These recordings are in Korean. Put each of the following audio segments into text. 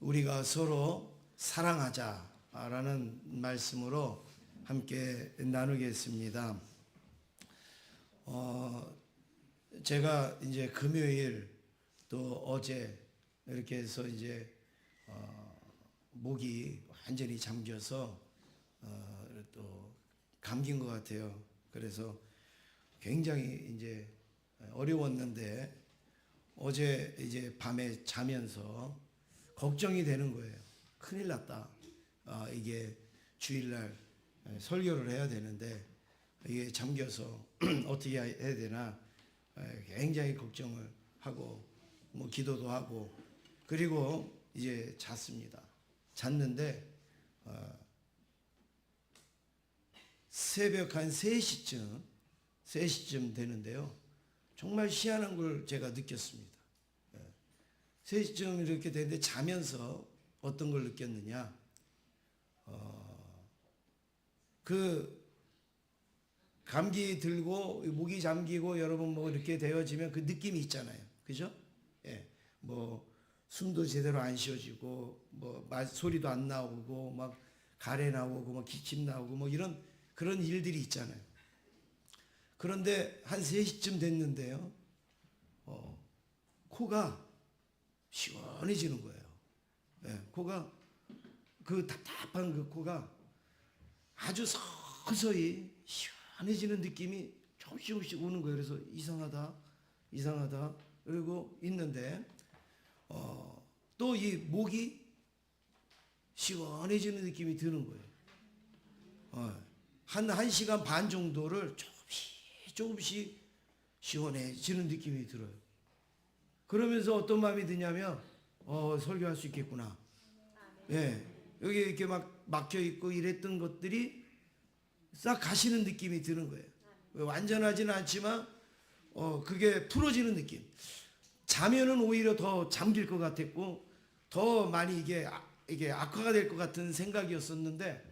우리가 서로 사랑하자라는 말씀으로 함께 나누겠습니다. 제가 이제 금요일 또 어제 이렇게 해서 이제 목이 완전히 잠겨서 또 감긴 것 같아요. 그래서 굉장히 이제 어려웠는데 어제 이제 밤에 자면서 걱정이 되는 거예요. 큰일 났다. 이게 주일날 설교를 해야 되는데 이게 잠겨서 어떻게 해야 되나 굉장히 걱정을 하고 뭐 기도도 하고 그리고 이제 잤습니다. 잤는데 새벽 한 3시쯤 되는데요. 정말 희한한 걸 제가 느꼈습니다. 3시쯤 이렇게 되는데 자면서 어떤 걸 느꼈느냐. 그 감기 들고 목이 잠기고 여러분 뭐 이렇게 되어지면 그 느낌이 있잖아요. 그죠? 예. 뭐 숨도 제대로 안 쉬어지고 뭐 소리도 안 나오고 막 가래 나오고 뭐 기침 나오고 뭐 이런 그런 일들이 있잖아요. 그런데 한 3시쯤 됐는데요. 코가 시원해지는 거예요. 예, 코가 그 답답한 그 코가 아주 서서히 시원해지는 느낌이 조금씩 오는 거예요. 그래서 이상하다 그리고 있는데 또 이 목이 시원해지는 느낌이 드는 거예요. 한 1시간 반 정도를 조금씩 시원해지는 느낌이 들어요. 그러면서 어떤 마음이 드냐면 설교할 수 있겠구나. 예, 여기 이렇게 막 막혀 있고 이랬던 것들이 싹 가시는 느낌이 드는 거예요. 완전하지는 않지만 그게 풀어지는 느낌. 자면은 오히려 더 잠길 것 같았고 더 많이 이게 악화가 될 것 같은 생각이었었는데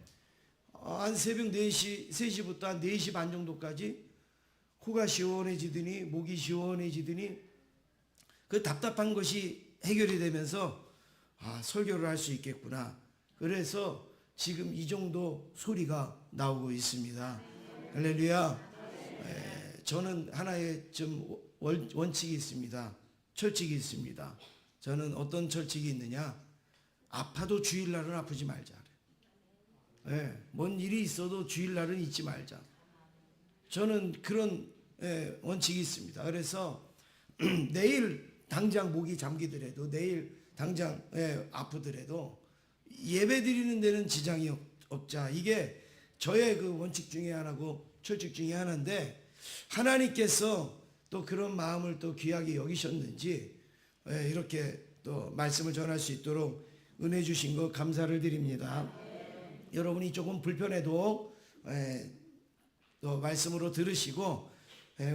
한 새벽 3시부터 한 4시 반 정도까지 코가 시원해지더니 목이 시원해지더니 그 답답한 것이 해결이 되면서 설교를 할 수 있겠구나. 그래서 지금 이 정도 소리가 나오고 있습니다. 할렐루야. 저는 하나의 좀 원칙이 있습니다. 철칙이 있습니다. 저는 어떤 철칙이 있느냐. 아파도 주일날은 아프지 말자. 뭔 일이 있어도 주일날은 잊지 말자. 저는 그런 원칙이 있습니다. 그래서 내일 당장 목이 잠기더라도 내일 당장 아프더라도 예배 드리는 데는 지장이 없자. 이게 저의 그 원칙 중에 하나고 철칙 중에 하나인데 하나님께서 또 그런 마음을 또 귀하게 여기셨는지 이렇게 또 말씀을 전할 수 있도록 은혜 주신 것 감사를 드립니다. 여러분이 조금 불편해도 또 말씀으로 들으시고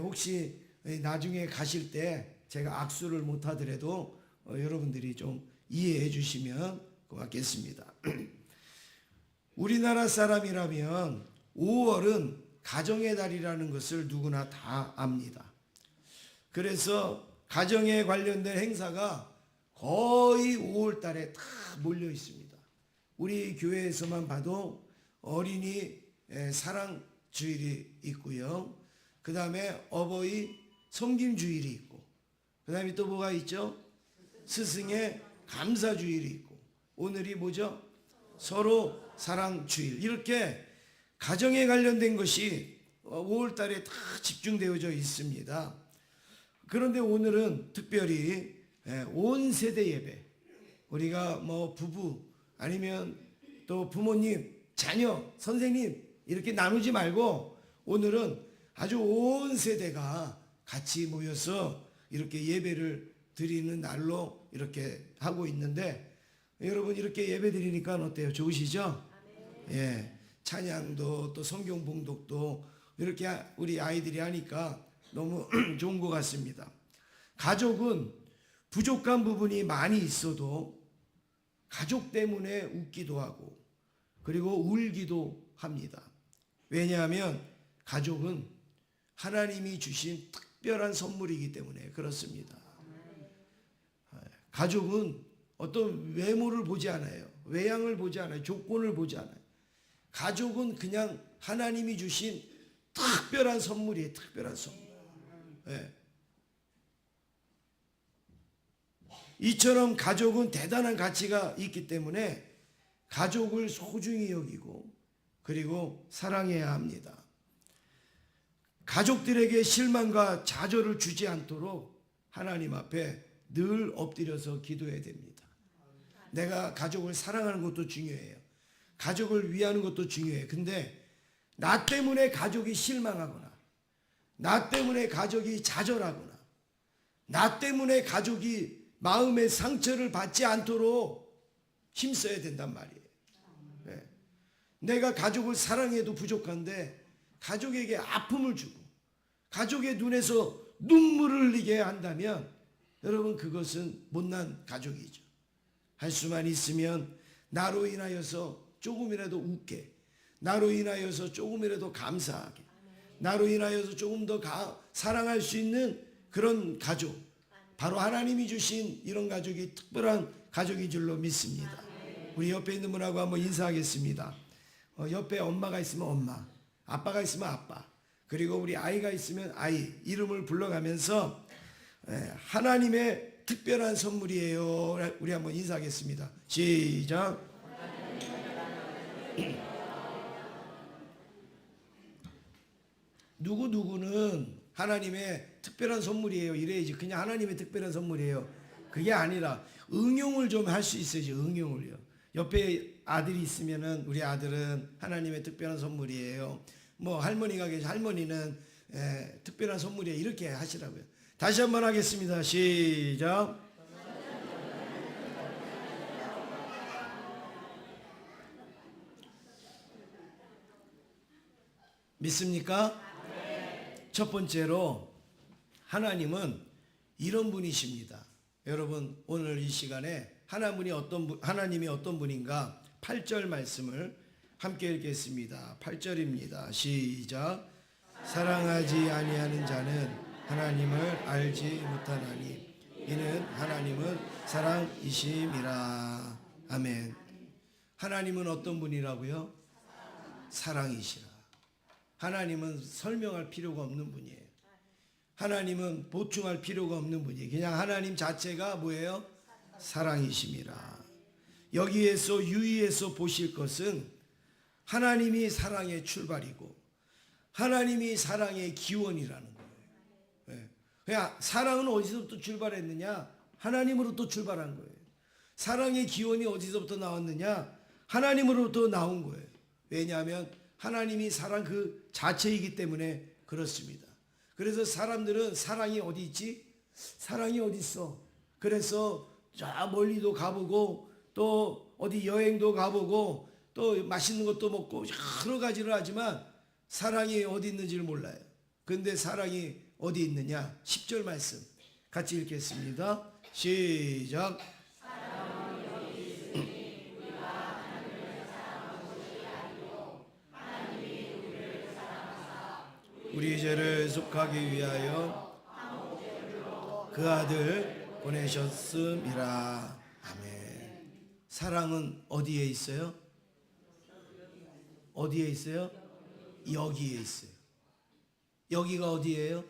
혹시 나중에 가실 때 제가 악수를 못 하더라도 여러분들이 좀 이해해 주시면 고맙겠습니다. 우리나라 사람이라면 5월은 가정의 달이라는 것을 누구나 다 압니다. 그래서 가정에 관련된 행사가 거의 5월 달에 다 몰려 있습니다. 우리 교회에서만 봐도 어린이 사랑 주일이 있고요. 그 다음에 어버이 섬김 주일이 있고 그 다음에 또 뭐가 있죠? 스승의 감사 주일이 있고 오늘이 뭐죠? 서로 사랑 주일. 이렇게 가정에 관련된 것이 5월 달에 다 집중되어져 있습니다. 그런데 오늘은 특별히 온 세대 예배, 우리가 뭐 부부 아니면 또 부모님, 자녀, 선생님 이렇게 나누지 말고 오늘은 아주 온 세대가 같이 모여서 이렇게 예배를 드리는 날로 이렇게 하고 있는데 여러분 이렇게 예배 드리니까 어때요? 좋으시죠? 예, 찬양도 또 성경 봉독도 이렇게 우리 아이들이 하니까 너무 좋은 것 같습니다. 가족은 부족한 부분이 많이 있어도 가족 때문에 웃기도 하고 그리고 울기도 합니다. 왜냐하면 가족은 하나님이 주신 특별한 선물이기 때문에 그렇습니다. 가족은 어떤 외모를 보지 않아요. 외양을 보지 않아요. 조건을 보지 않아요. 가족은 그냥 하나님이 주신 특별한 선물이에요. 특별한 선물. 네. 이처럼 가족은 대단한 가치가 있기 때문에 가족을 소중히 여기고 그리고 사랑해야 합니다. 가족들에게 실망과 좌절을 주지 않도록 하나님 앞에 늘 엎드려서 기도해야 됩니다. 내가 가족을 사랑하는 것도 중요해요. 가족을 위하는 것도 중요해요. 근데 나 때문에 가족이 실망하거나 나 때문에 가족이 좌절하거나 나 때문에 가족이 마음의 상처를 받지 않도록 힘써야 된단 말이에요. 네. 내가 가족을 사랑해도 부족한데 가족에게 아픔을 주고 가족의 눈에서 눈물을 흘리게 한다면 여러분 그것은 못난 가족이죠. 할 수만 있으면 나로 인하여서 조금이라도 웃게, 나로 인하여서 조금이라도 감사하게, 나로 인하여서 조금 더 사랑할 수 있는 그런 가족, 바로 하나님이 주신 이런 가족이 특별한 가족인 줄로 믿습니다. 우리 옆에 있는 분하고 한번 인사하겠습니다. 옆에 엄마가 있으면 엄마, 아빠가 있으면 아빠, 그리고 우리 아이가 있으면 아이 이름을 불러가면서 하나님의 특별한 선물이에요. 우리 한번 인사하겠습니다. 시작. 누구누구는 하나님의 특별한 선물이에요 이래야지. 그냥 하나님의 특별한 선물이에요 그게 아니라 응용을 좀 할 수 있어야지. 응용을요. 옆에 아들이 있으면은 우리 아들은 하나님의 특별한 선물이에요. 뭐 할머니가 계시 할머니는 특별한 선물이에요. 이렇게 하시라고요. 다시 한번 하겠습니다. 시작. 믿습니까? 네. 첫 번째로 하나님은 이런 분이십니다. 여러분 오늘 이 시간에 하나님이 어떤 분인가 8절 말씀을 함께 읽겠습니다. 8절입니다. 시작. 사랑하지 아니하는 자는 하나님을 알지 못하나니 이는 하나님은 사랑이심이라. 아멘. 하나님은 어떤 분이라고요? 사랑이시라. 하나님은 설명할 필요가 없는 분이에요. 하나님은 보충할 필요가 없는 분이에요. 그냥 하나님 자체가 뭐예요? 사랑이심이라. 여기에서 유의해서 보실 것은 하나님이 사랑의 출발이고 하나님이 사랑의 기원이라는 거예요. 네. 그냥 사랑은 어디서부터 출발했느냐? 하나님으로부터 출발한 거예요. 사랑의 기원이 어디서부터 나왔느냐? 하나님으로부터 나온 거예요. 왜냐하면 하나님이 사랑 그 자체이기 때문에 그렇습니다. 그래서 사람들은 사랑이 어디 있지? 사랑이 어디 있어? 그래서 저 멀리도 가보고 또 어디 여행도 가보고 또 맛있는 것도 먹고 여러 가지를 하지만 사랑이 어디 있는지를 몰라요. 근데 사랑이 어디 있느냐? 10절 말씀 같이 읽겠습니다. 시작. 우리 죄를 속하기 위하여 그 아들 보내셨음이라. 아멘. 사랑은 어디에 있어요? 어디에 있어요? 여기에 있어요. 여기가 어디예요?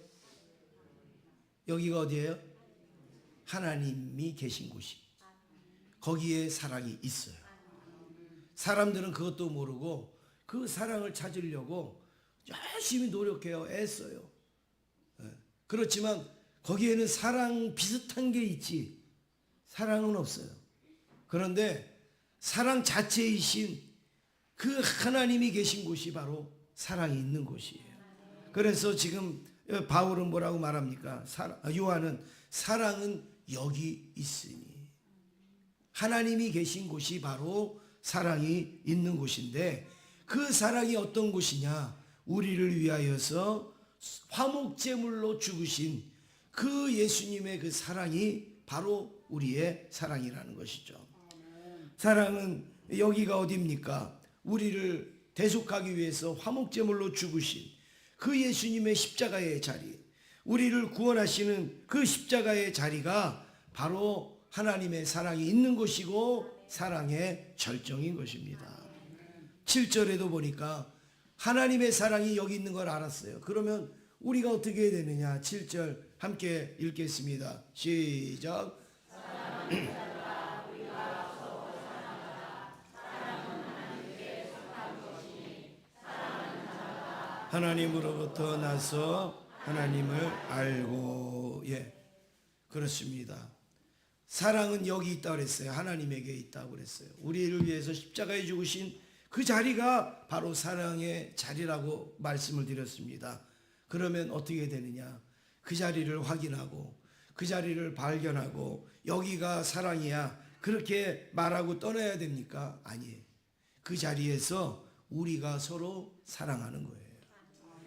여기가 어디예요? 하나님이 계신 곳이. 거기에 사랑이 있어요. 사람들은 그것도 모르고 그 사랑을 찾으려고 열심히 노력해요. 애써요. 그렇지만 거기에는 사랑 비슷한 게 있지 사랑은 없어요. 그런데 사랑 자체이신 그 하나님이 계신 곳이 바로 사랑이 있는 곳이에요. 그래서 지금 바울은 뭐라고 말합니까? 요한은 사랑은 여기 있으니. 하나님이 계신 곳이 바로 사랑이 있는 곳인데 그 사랑이 어떤 곳이냐? 우리를 위하여서 화목제물로 죽으신 그 예수님의 그 사랑이 바로 우리의 사랑이라는 것이죠. 사랑은 여기가 어디입니까? 우리를 대속하기 위해서 화목제물로 죽으신 그 예수님의 십자가의 자리, 우리를 구원하시는 그 십자가의 자리가 바로 하나님의 사랑이 있는 것이고 사랑의 절정인 것입니다. 7절에도 보니까 하나님의 사랑이 여기 있는 걸 알았어요. 그러면 우리가 어떻게 해야 되느냐? 7절 함께 읽겠습니다. 시작. 하나님으로부터 나서 하나님을 알고. 예, 그렇습니다. 사랑은 여기 있다고 그랬어요. 하나님에게 있다고 그랬어요. 우리를 위해서 십자가에 죽으신 그 자리가 바로 사랑의 자리라고 말씀을 드렸습니다. 그러면 어떻게 되느냐? 그 자리를 확인하고 그 자리를 발견하고 여기가 사랑이야 그렇게 말하고 떠나야 됩니까? 아니에요. 그 자리에서 우리가 서로 사랑하는 거예요.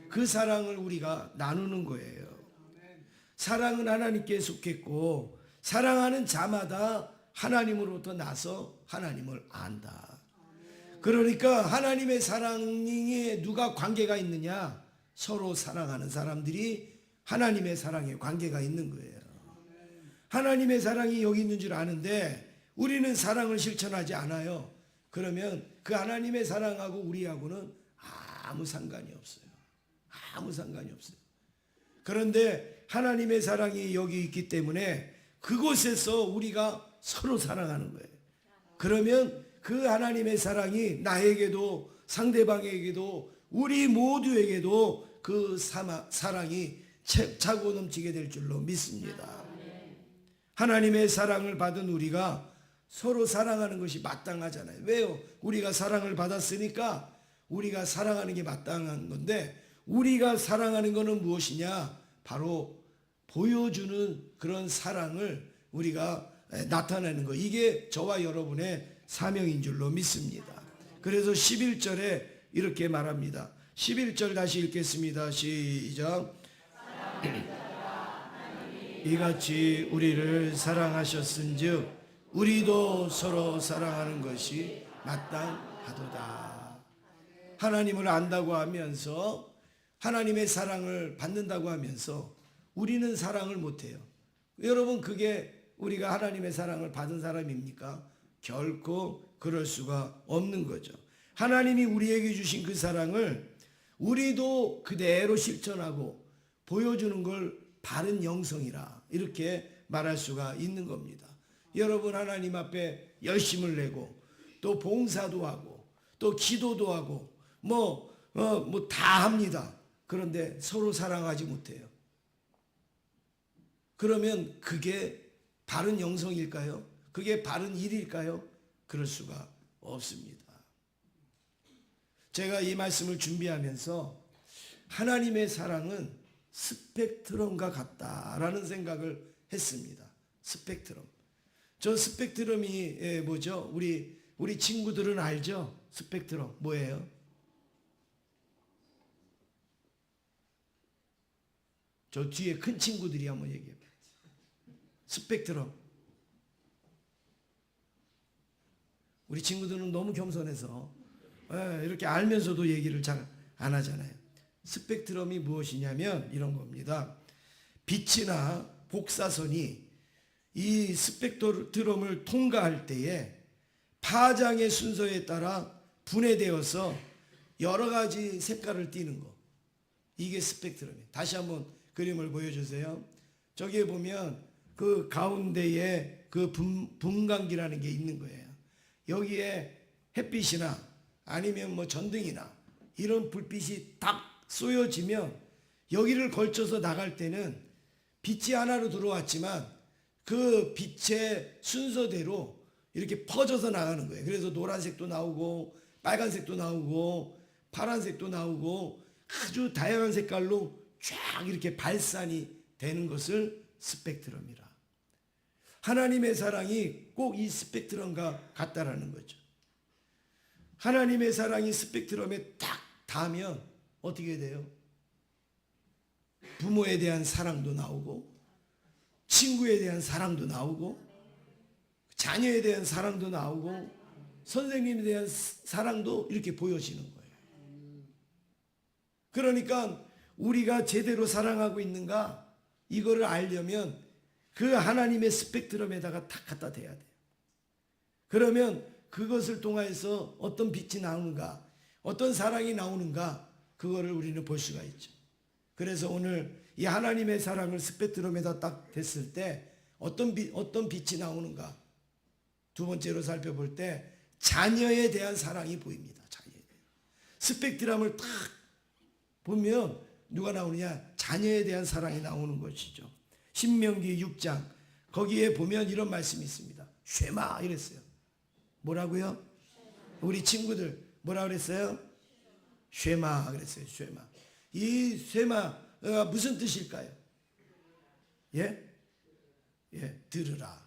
그 사랑을 우리가 나누는 거예요. 사랑은 하나님께 속했고 사랑하는 자마다 하나님으로부터 나서 하나님을 안다. 그러니까 하나님의 사랑에 누가 관계가 있느냐? 서로 사랑하는 사람들이 하나님의 사랑에 관계가 있는 거예요. 하나님의 사랑이 여기 있는 줄 아는데 우리는 사랑을 실천하지 않아요. 그러면 그 하나님의 사랑하고 우리하고는 아무 상관이 없어요. 아무 상관이 없어요. 그런데 하나님의 사랑이 여기 있기 때문에 그곳에서 우리가 서로 사랑하는 거예요. 그러면 그 하나님의 사랑이 나에게도 상대방에게도 우리 모두에게도 그 사랑이 차고 넘치게 될 줄로 믿습니다. 하나님의 사랑을 받은 우리가 서로 사랑하는 것이 마땅하잖아요. 왜요? 우리가 사랑을 받았으니까 우리가 사랑하는 게 마땅한 건데 우리가 사랑하는 것은 무엇이냐? 바로 보여주는 그런 사랑을 우리가 나타내는 거. 이게 저와 여러분의 사명인 줄로 믿습니다. 그래서 11절에 이렇게 말합니다. 11절 다시 읽겠습니다. 시작. 이같이 우리를 사랑하셨은즉 우리도 서로 사랑하는 것이 마땅하도다. 하나님을 안다고 하면서 하나님의 사랑을 받는다고 하면서 우리는 사랑을 못해요. 여러분 그게 우리가 하나님의 사랑을 받은 사람입니까? 결코 그럴 수가 없는 거죠. 하나님이 우리에게 주신 그 사랑을 우리도 그대로 실천하고 보여주는 걸 바른 영성이라 이렇게 말할 수가 있는 겁니다. 여러분 하나님 앞에 열심을 내고 또 봉사도 하고 또 기도도 하고 뭐 다 합니다. 그런데 서로 사랑하지 못해요. 그러면 그게 바른 영성일까요? 그게 바른 일일까요? 그럴 수가 없습니다. 제가 이 말씀을 준비하면서 하나님의 사랑은 스펙트럼과 같다라는 생각을 했습니다. 스펙트럼. 저 스펙트럼이 뭐죠? 우리 친구들은 알죠? 스펙트럼 뭐예요? 저 뒤에 큰 친구들이 한번 얘기해봐요. 스펙트럼. 우리 친구들은 너무 겸손해서 이렇게 알면서도 얘기를 잘 안 하잖아요. 스펙트럼이 무엇이냐면 이런 겁니다. 빛이나 복사선이 이 스펙트럼을 통과할 때에 파장의 순서에 따라 분해되어서 여러 가지 색깔을 띠는 거. 이게 스펙트럼이에요. 다시 한번 그림을 보여주세요. 저기에 보면 그 가운데에 그 분광기라는 게 있는 거예요. 여기에 햇빛이나 아니면 뭐 전등이나 이런 불빛이 딱 쏘여지면 여기를 걸쳐서 나갈 때는 빛이 하나로 들어왔지만 그 빛의 순서대로 이렇게 퍼져서 나가는 거예요. 그래서 노란색도 나오고 빨간색도 나오고 파란색도 나오고 아주 다양한 색깔로 쫙 이렇게 발산이 되는 것을 스펙트럼이라. 하나님의 사랑이 꼭 이 스펙트럼과 같다라는 거죠. 하나님의 사랑이 스펙트럼에 딱 닿으면 어떻게 돼요? 부모에 대한 사랑도 나오고 친구에 대한 사랑도 나오고 자녀에 대한 사랑도 나오고 선생님에 대한 사랑도 이렇게 보여지는 거예요. 그러니까 우리가 제대로 사랑하고 있는가 이거를 알려면 그 하나님의 스펙트럼에다가 다 갖다 대야 돼요. 그러면 그것을 통해서 어떤 빛이 나오는가, 어떤 사랑이 나오는가, 그거를 우리는 볼 수가 있죠. 그래서 오늘 이 하나님의 사랑을 스펙트럼에다 딱 댔을 때 어떤 빛이 나오는가, 두 번째로 살펴볼 때 자녀에 대한 사랑이 보입니다. 자녀에 대한. 스펙트럼을 딱 보면 누가 나오느냐? 자녀에 대한 사랑이 나오는 것이죠. 신명기 6장 거기에 보면 이런 말씀이 있습니다. 쉐마 이랬어요. 뭐라고요? 우리 친구들 뭐라 그랬어요? 쉐마 그랬어요. 쉐마. 이 쉐마가 무슨 뜻일까요? 예? 예, 들으라.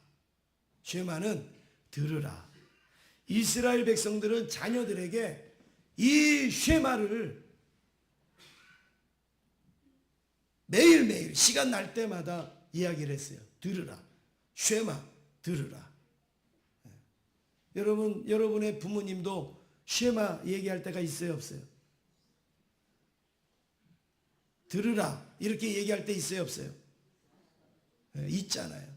쉐마는 들으라. 이스라엘 백성들은 자녀들에게 이 쉐마를 매일매일 시간 날 때마다 이야기를 했어요. 들으라. 쉐마 들으라. 여러분의 부모님도 쉐마 얘기할 때가 있어요, 없어요? 들으라 이렇게 얘기할 때 있어요, 없어요? 있잖아요.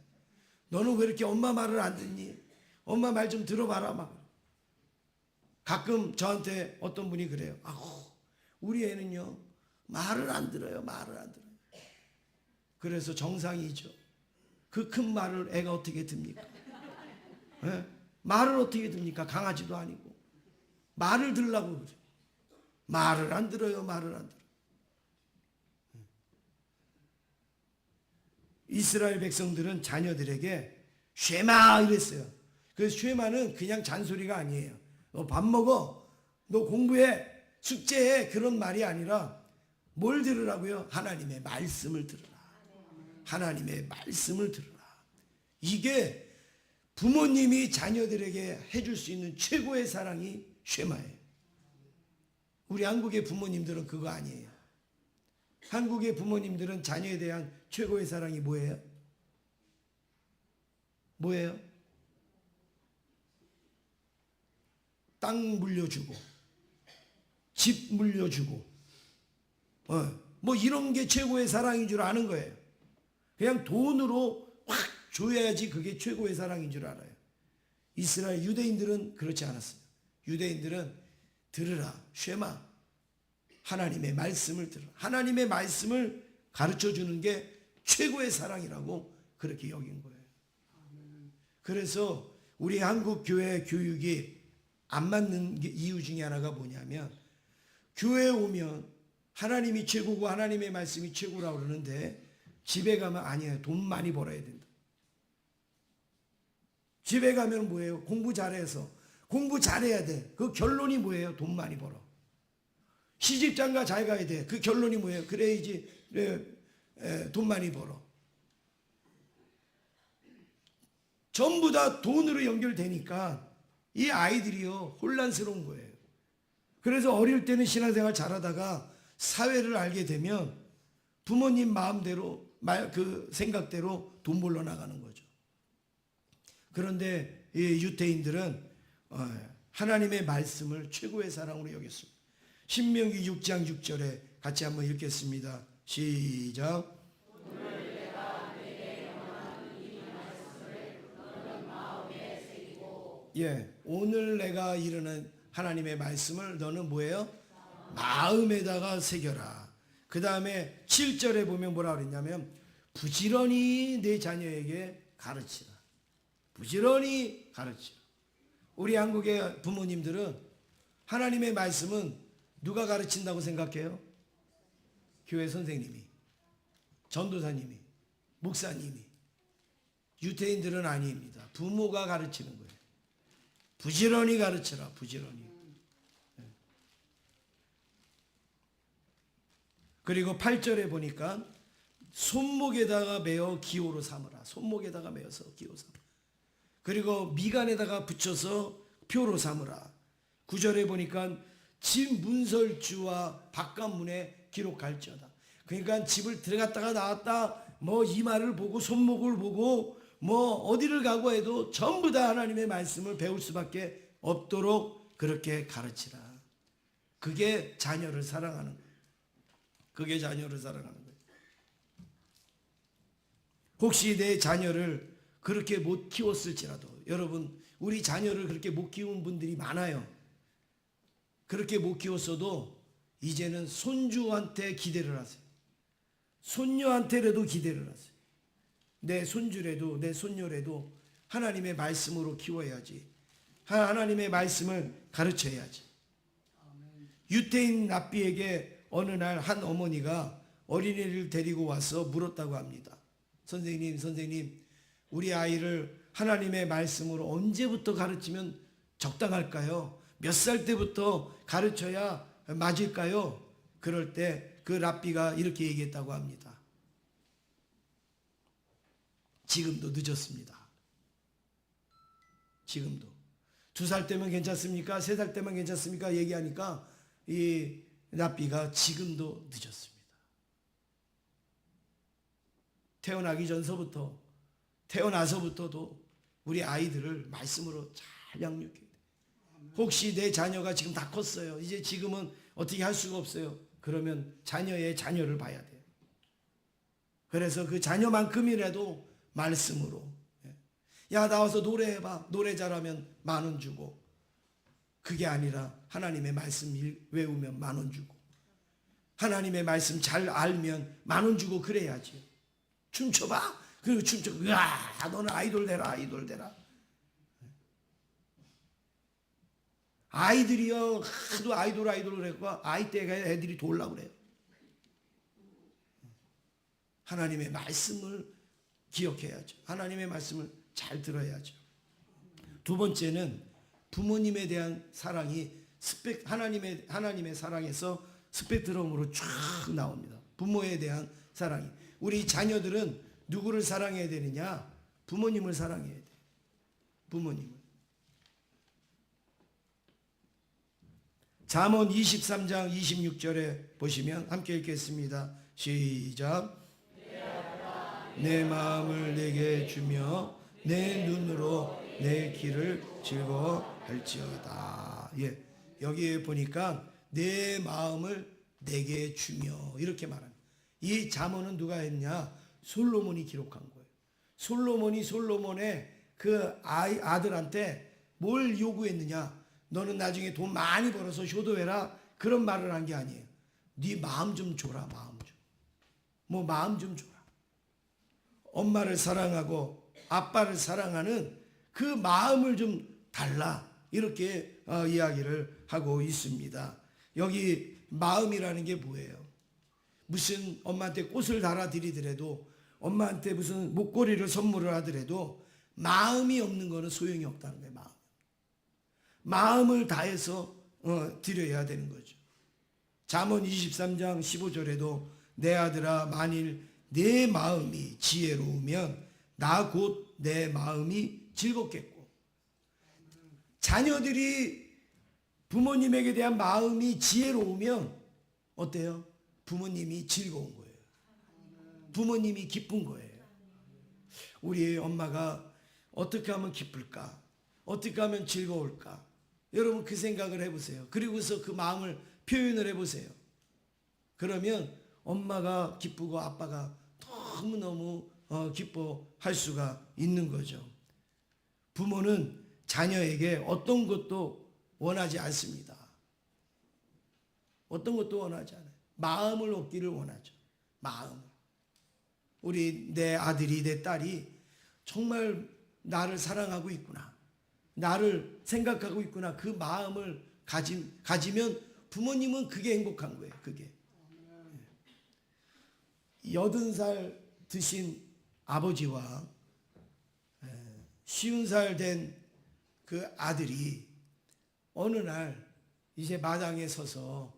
너는 왜 이렇게 엄마 말을 안 듣니? 엄마 말 좀 들어봐라 막. 가끔 저한테 어떤 분이 그래요. 아우, 우리 애는요 말을 안 들어요. 말을 안 들어요. 그래서 정상이죠. 그 큰 말을 애가 어떻게 듭니까? 네? 말을 어떻게 듣습니까? 강아지도 아니고. 말을 들으려고 그래. 말을 안 들어요. 말을 안 들어요. 이스라엘 백성들은 자녀들에게 쉐마 이랬어요. 그 쉐마는 그냥 잔소리가 아니에요. 너 밥 먹어. 너 공부해. 숙제해. 그런 말이 아니라 뭘 들으라고요? 하나님의 말씀을 들으라. 하나님의 말씀을 들으라. 이게 부모님이 자녀들에게 해줄 수 있는 최고의 사랑이 쉐마예요. 우리 한국의 부모님들은 그거 아니에요. 한국의 부모님들은 자녀에 대한 최고의 사랑이 뭐예요? 뭐예요? 땅 물려주고 집 물려주고 뭐 이런 게 최고의 사랑인 줄 아는 거예요. 그냥 돈으로 확 줘야지 그게 최고의 사랑인 줄 알아요. 이스라엘 유대인들은 그렇지 않았어요. 유대인들은 들으라 쉐마 하나님의 말씀을 들으라. 하나님의 말씀을 가르쳐 주는 게 최고의 사랑이라고 그렇게 여긴 거예요. 그래서 우리 한국 교회 교육이 안 맞는 이유 중에 하나가 뭐냐면 교회에 오면 하나님이 최고고 하나님의 말씀이 최고라고 그러는데 집에 가면 아니에요. 돈 많이 벌어야 된다. 집에 가면 뭐예요? 공부 잘해서 공부 잘해야 돼. 그 결론이 뭐예요? 돈 많이 벌어. 시집장가 잘 가야 돼. 그 결론이 뭐예요? 그래야지 돈 많이 벌어. 전부 다 돈으로 연결되니까 이 아이들이요 혼란스러운 거예요. 그래서 어릴 때는 신앙생활 잘하다가 사회를 알게 되면 부모님 마음대로 그 생각대로 돈 벌러 나가는 거죠. 그런데 이 유대인들은 하나님의 말씀을 최고의 사랑으로 여겼습니다. 신명기 6장 6절에 같이 한번 읽겠습니다. 시작. 예, 오늘 내가 이르는 하나님의 말씀을 너는 뭐예요? 마음에다가 새겨라. 그 다음에 7절에 보면 뭐라 그랬냐면 부지런히 내 자녀에게 가르치라. 부지런히 가르치라. 우리 한국의 부모님들은 하나님의 말씀은 누가 가르친다고 생각해요? 교회 선생님이, 전도사님이, 목사님이. 유대인들은 아닙니다. 부모가 가르치는 거예요. 부지런히 가르쳐라. 부지런히. 그리고 8절에 보니까 손목에다가 메어 기호로 삼으라. 손목에다가 메어서 기호 삼으라. 그리고 미간에다가 붙여서 표로 삼으라. 9절에 보니까 집 문설주와 바깥문에 기록할지어다. 그러니까 집을 들어갔다가 나왔다 뭐 이마를 보고 손목을 보고 뭐 어디를 가고 해도 전부 다 하나님의 말씀을 배울 수밖에 없도록 그렇게 가르치라. 그게 자녀를 사랑하는 거예요. 그게 자녀를 사랑하는 거예요. 혹시 내 자녀를 그렇게 못 키웠을지라도, 여러분, 우리 자녀를 그렇게 못 키운 분들이 많아요. 그렇게 못 키웠어도 이제는 손주한테 기대를 하세요. 손녀한테라도 기대를 하세요. 내 손주라도 내 손녀라도 하나님의 말씀으로 키워야지. 하나님의 말씀을 가르쳐야지. 유태인 랍비에게 어느 날 한 어머니가 어린이를 데리고 와서 물었다고 합니다. 선생님, 우리 아이를 하나님의 말씀으로 언제부터 가르치면 적당할까요? 몇 살 때부터 가르쳐야 맞을까요? 그럴 때 그 랍비가 이렇게 얘기했다고 합니다. 지금도 늦었습니다. 지금도. 2살 때면 괜찮습니까? 3살 때면 괜찮습니까? 얘기하니까 이 랍비가 지금도 늦었습니다. 태어나기 전서부터, 태어나서부터도 우리 아이들을 말씀으로 잘 양육해야 돼. 혹시 내 자녀가 지금 다 컸어요. 이제 지금은 어떻게 할 수가 없어요. 그러면 자녀의 자녀를 봐야 돼요. 그래서 그 자녀만큼이라도 말씀으로, 야 나와서 노래해봐. 노래 잘하면 10,000원 주고, 그게 아니라 하나님의 말씀 외우면 10,000원 주고, 하나님의 말씀 잘 알면 10,000원 주고 그래야지. 춤춰봐. 그리고 춤춰. 으아, 너는 아이돌 되라, 아이돌 되라. 아이들이요, 하도 아이돌을 했고, 아이 때가 애들이 돌라고 그래요. 하나님의 말씀을 기억해야죠. 하나님의 말씀을 잘 들어야죠. 두 번째는 부모님에 대한 사랑이 하나님의 사랑에서 스펙트럼으로 쫙 나옵니다. 부모에 대한 사랑이. 우리 자녀들은 누구를 사랑해야 되느냐? 부모님을 사랑해야 돼. 부모님을. 잠언 23장 26절에 보시면 함께 읽겠습니다. 시작. 내 마음을 내게 주며 내 눈으로 내 길을 즐거워할지어다. 예, 여기에 보니까 내 마음을 내게 주며 이렇게 말합니다. 이 잠언은 누가 했냐? 솔로몬이 기록한 거예요. 솔로몬이 솔로몬의 그 아들한테 뭘 요구했느냐? 너는 나중에 돈 많이 벌어서 효도해라. 그런 말을 한 게 아니에요. 네 마음 좀 줘라. 마음 좀. 뭐 마음 좀 줘라. 엄마를 사랑하고 아빠를 사랑하는 그 마음을 좀 달라. 이렇게 이야기를 하고 있습니다. 여기 마음이라는 게 뭐예요? 무슨 엄마한테 꽃을 달아드리더라도, 엄마한테 무슨 목걸이를 선물을 하더라도 마음이 없는 거는 소용이 없다는 거예요. 마음을 다해서 드려야 되는 거죠. 잠언 23장 15절에도 내 아들아 만일 내 마음이 지혜로우면 나 곧 내 마음이 즐겁겠고, 자녀들이 부모님에게 대한 마음이 지혜로우면 어때요? 부모님이 즐거운 거예요. 부모님이 기쁜 거예요. 우리 엄마가 어떻게 하면 기쁠까? 어떻게 하면 즐거울까? 여러분 그 생각을 해보세요. 그리고서 그 마음을 표현을 해보세요. 그러면 엄마가 기쁘고 아빠가 너무너무 기뻐할 수가 있는 거죠. 부모는 자녀에게 어떤 것도 원하지 않습니다. 어떤 것도 원하지 않아요. 마음을 얻기를 원하죠. 마음을. 내 아들이 내 딸이 정말 나를 사랑하고 있구나. 나를 생각하고 있구나. 그 마음을 가지면 부모님은 그게 행복한 거예요. 그게. 80살 드신 아버지와 50살 된 그 아들이 어느 날 이제 마당에 서서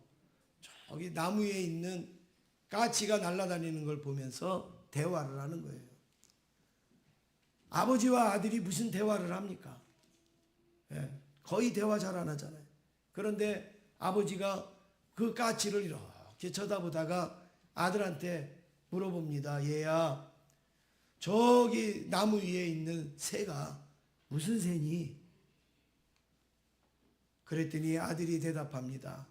저기 나무 위에 있는 까치가 날아다니는 걸 보면서 대화를 하는 거예요. 아버지와 아들이 무슨 대화를 합니까? 거의 대화 잘 안 하잖아요. 그런데 아버지가 그 까치를 이렇게 쳐다보다가 아들한테 물어봅니다. 얘야, 저기 나무 위에 있는 새가 무슨 새니? 그랬더니 아들이 대답합니다.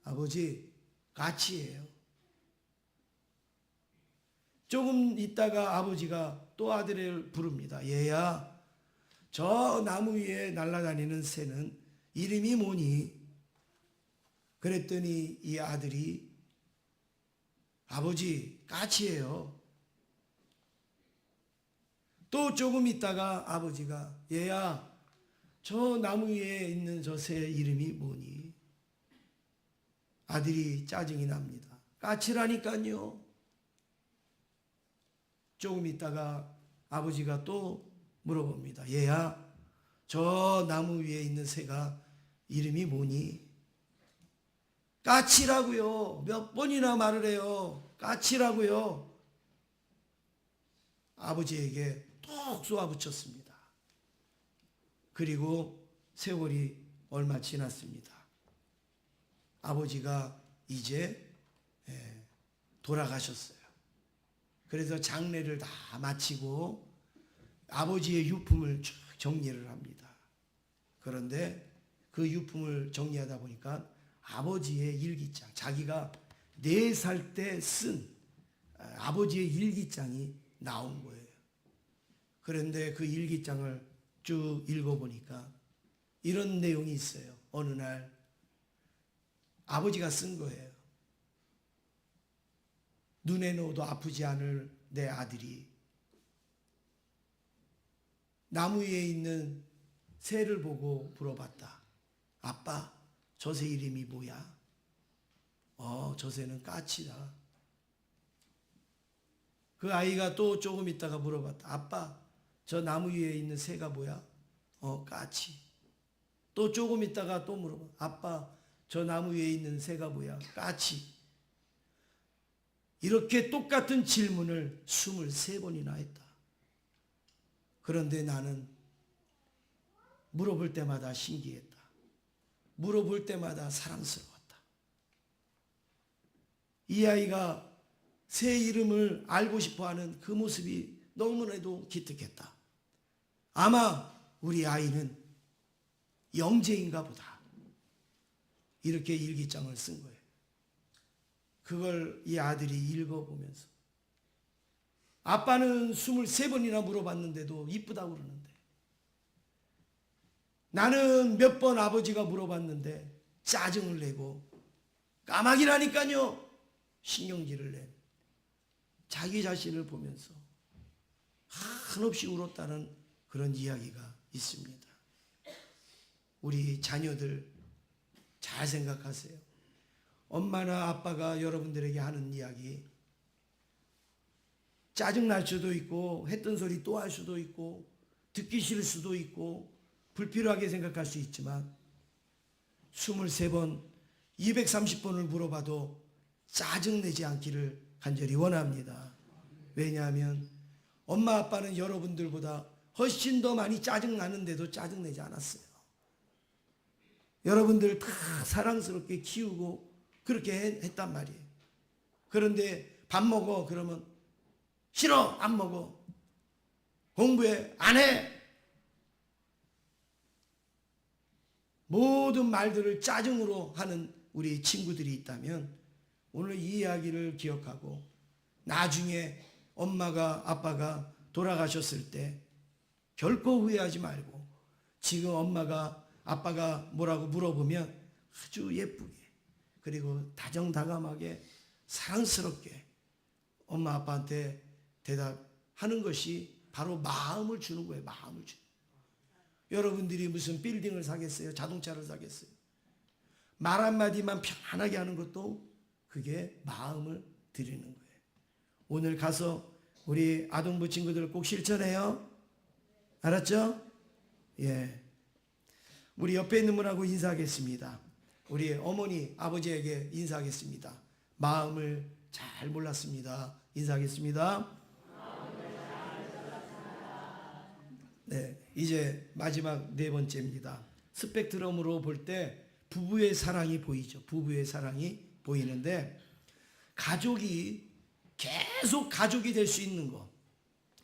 아버지, 까치예요. 조금 있다가 아버지가 또 아들을 부릅니다. 얘야, 저 나무 위에 날아다니는 새는 이름이 뭐니? 그랬더니 이 아들이 아버지 까치예요. 또 조금 있다가 아버지가 얘야, 저 나무 위에 있는 저 새 이름이 뭐니? 아들이 짜증이 납니다. 까치라니까요. 조금 있다가 아버지가 또 물어봅니다. 얘야, 저 나무 위에 있는 새가 이름이 뭐니? 까치라고요. 몇 번이나 말을 해요. 까치라고요. 아버지에게 톡 쏘아붙였습니다. 그리고 세월이 얼마 지났습니다. 아버지가 이제 돌아가셨어요. 그래서 장례를 다 마치고 아버지의 유품을 쭉 정리를 합니다. 그런데 그 유품을 정리하다 보니까 아버지의 일기장, 자기가 4살 때 쓴 아버지의 일기장이 나온 거예요. 그런데 그 일기장을 쭉 읽어보니까 이런 내용이 있어요. 어느 날 아버지가 쓴 거예요. 눈에 넣어도 아프지 않을 내 아들이 나무 위에 있는 새를 보고 물어봤다. 아빠, 저 새 이름이 뭐야? 저 새는 까치다. 그 아이가 또 조금 있다가 물어봤다. 아빠, 저 나무 위에 있는 새가 뭐야? 까치. 또 조금 있다가 또 물어봐. 아빠, 저 나무 위에 있는 새가 뭐야? 까치. 이렇게 똑같은 질문을 23번이나 했다. 그런데 나는 물어볼 때마다 신기했다. 물어볼 때마다 사랑스러웠다. 이 아이가 새 이름을 알고 싶어하는 그 모습이 너무나도 기특했다. 아마 우리 아이는 영재인가 보다. 이렇게 일기장을 쓴 거예요. 그걸 이 아들이 읽어보면서 아빠는 23번이나 물어봤는데도 이쁘다고 그러는데 나는 몇 번 아버지가 물어봤는데 짜증을 내고 까마귀라니까요 신경질을 낸 자기 자신을 보면서 한없이 울었다는 그런 이야기가 있습니다. 우리 자녀들 잘 생각하세요. 엄마나 아빠가 여러분들에게 하는 이야기 짜증날 수도 있고 했던 소리 또 할 수도 있고 듣기 싫을 수도 있고 불필요하게 생각할 수 있지만 23번 230번을 물어봐도 짜증내지 않기를 간절히 원합니다. 왜냐하면 엄마 아빠는 여러분들보다 훨씬 더 많이 짜증나는데도 짜증내지 않았어요. 여러분들 다 사랑스럽게 키우고 그렇게 했단 말이에요. 그런데 밥 먹어 그러면 싫어 안 먹어. 공부해 안 해. 모든 말들을 짜증으로 하는 우리 친구들이 있다면 오늘 이 이야기를 기억하고 나중에 엄마가 아빠가 돌아가셨을 때 결코 후회하지 말고 지금 엄마가 아빠가 뭐라고 물어보면 아주 예쁘게 그리고 다정다감하게 사랑스럽게 엄마 아빠한테 대답하는 것이 바로 마음을 주는 거예요. 마음을 주는 거예요. 여러분들이 무슨 빌딩을 사겠어요? 자동차를 사겠어요? 말 한마디만 편안하게 하는 것도 그게 마음을 드리는 거예요. 오늘 가서 우리 아동부 친구들 꼭 실천해요. 알았죠? 예. 우리 옆에 있는 분하고 인사하겠습니다. 우리 어머니, 아버지에게 인사하겠습니다. 마음을 잘 몰랐습니다. 인사하겠습니다. 네, 이제 마지막 4번째입니다. 스펙트럼으로 볼 때 부부의 사랑이 보이죠. 부부의 사랑이 보이는데 가족이 계속 가족이 될 수 있는 거,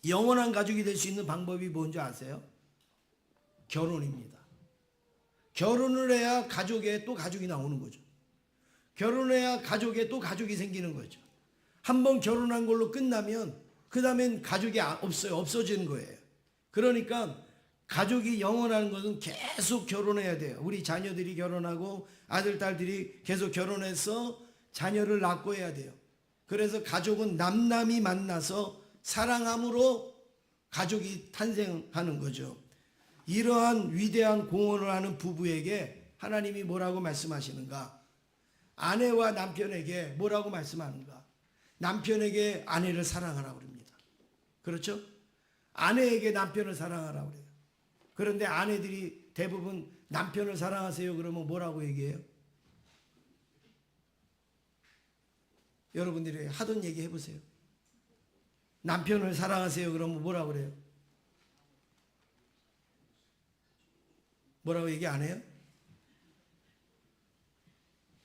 영원한 가족이 될 수 있는 방법이 뭔지 아세요? 결혼입니다. 결혼을 해야 가족에 또 가족이 나오는 거죠. 결혼해야 가족에 또 가족이 생기는 거죠. 한번 결혼한 걸로 끝나면 그 다음엔 가족이 없어요. 없어지는 거예요. 그러니까 가족이 영원한 것은 계속 결혼해야 돼요. 우리 자녀들이 결혼하고 아들, 딸들이 계속 결혼해서 자녀를 낳고 해야 돼요. 그래서 가족은 남남이 만나서 사랑함으로 가족이 탄생하는 거죠. 이러한 위대한 공헌을 하는 부부에게 하나님이 뭐라고 말씀하시는가? 아내와 남편에게 뭐라고 말씀하는가? 남편에게 아내를 사랑하라고 그럽니다. 그렇죠? 아내에게 남편을 사랑하라고 그래요. 그런데 아내들이 대부분 남편을 사랑하세요 그러면 뭐라고 얘기해요? 여러분들이 하던 얘기 해보세요. 남편을 사랑하세요 그러면 뭐라고 그래요? 뭐라고 얘기 안 해요?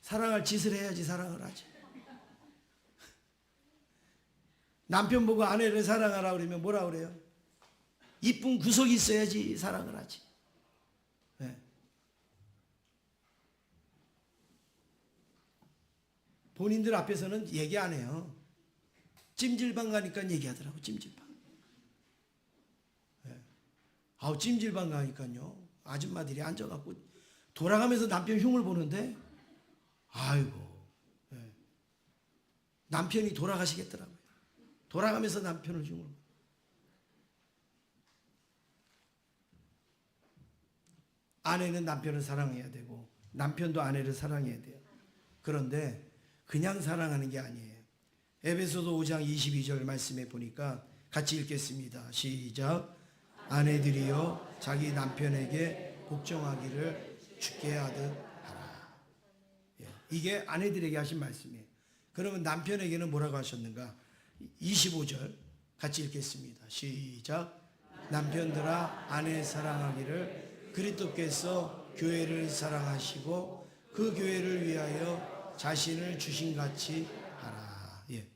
사랑할 짓을 해야지 사랑을 하지. 남편 보고 아내를 사랑하라 그러면 뭐라 그래요? 이쁜 구석이 있어야지 사랑을 하지. 네. 본인들 앞에서는 얘기 안 해요. 찜질방 가니까 얘기하더라고. 찜질방. 네. 아우 찜질방 가니까요. 아줌마들이 앉아갖고 돌아가면서 남편 흉을 보는데 아이고 네. 남편이 돌아가시겠더라고요. 돌아가면서 남편을 흉을 보고. 아내는 남편을 사랑해야 되고 남편도 아내를 사랑해야 돼요. 그런데 그냥 사랑하는 게 아니에요. 에베소서 5장 22절 말씀에 보니까 같이 읽겠습니다. 시작. 아내들이여 자기 남편에게 복종하기를 주께 하듯 하라. 예, 이게 아내들에게 하신 말씀이에요. 그러면 남편에게는 뭐라고 하셨는가? 25절 같이 읽겠습니다. 시작. 남편들아 아내 사랑하기를 그리스도께서 교회를 사랑하시고 그 교회를 위하여 자신을 주신 같이 하라. 예.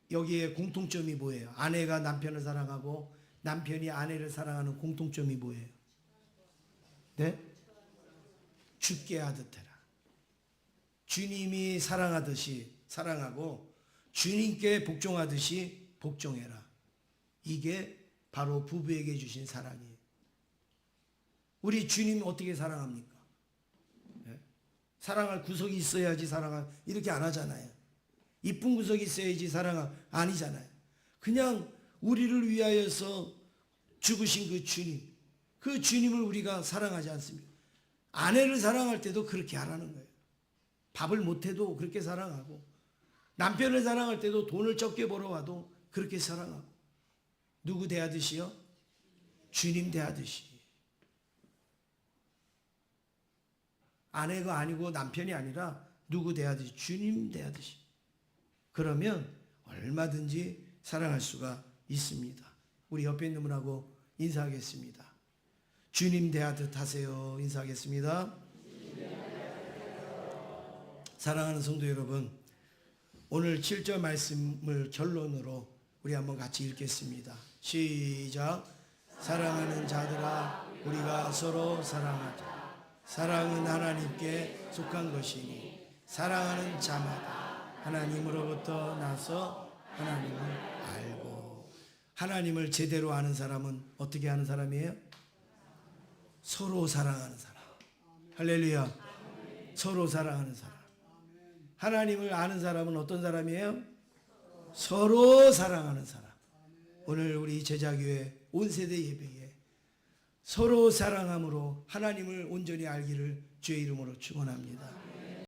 여기에 공통점이 뭐예요? 아내가 남편을 사랑하고 남편이 아내를 사랑하는 공통점이 뭐예요? 네? 죽게 하듯 해라. 주님이 사랑하듯이 사랑하고 주님께 복종하듯이 복종해라. 이게 바로 부부에게 주신 사랑이에요. 우리 주님 어떻게 사랑합니까? 네? 사랑할 구석이 있어야지 사랑할 이렇게 안 하잖아요. 이쁜 구석이 있어야지 사랑할 아니잖아요. 그냥 우리를 위하여서 죽으신 그 주님을 우리가 사랑하지 않습니까? 아내를 사랑할 때도 그렇게 하라는 거예요. 밥을 못해도 그렇게 사랑하고 남편을 사랑할 때도 돈을 적게 벌어와도 그렇게 사랑하고 누구 대하듯이요? 주님 대하듯이. 아내가 아니고 남편이 아니라 누구 대하듯이 주님 대하듯이. 그러면 얼마든지 사랑할 수가 있습니다. 우리 옆에 있는 분하고 인사하겠습니다. 주님 대하듯 하세요. 인사하겠습니다. 사랑하는 성도 여러분, 오늘 7절 말씀을 결론으로 우리 한번 같이 읽겠습니다. 시작. 사랑하는 자들아 우리가 서로 사랑하자. 사랑은 하나님께 속한 것이니 사랑하는 자마다 하나님으로부터 나서 하나님을 알고. 하나님을 제대로 아는 사람은 어떻게 하는 사람이에요? 서로 사랑하는 사람. 할렐루야. 서로 사랑하는 사람. 하나님을 아는 사람은 어떤 사람이에요? 서로 사랑하는 사람. 오늘 우리 제자교회 온세대 예배에 서로 사랑함으로 하나님을 온전히 알기를 주의 이름으로 축원합니다.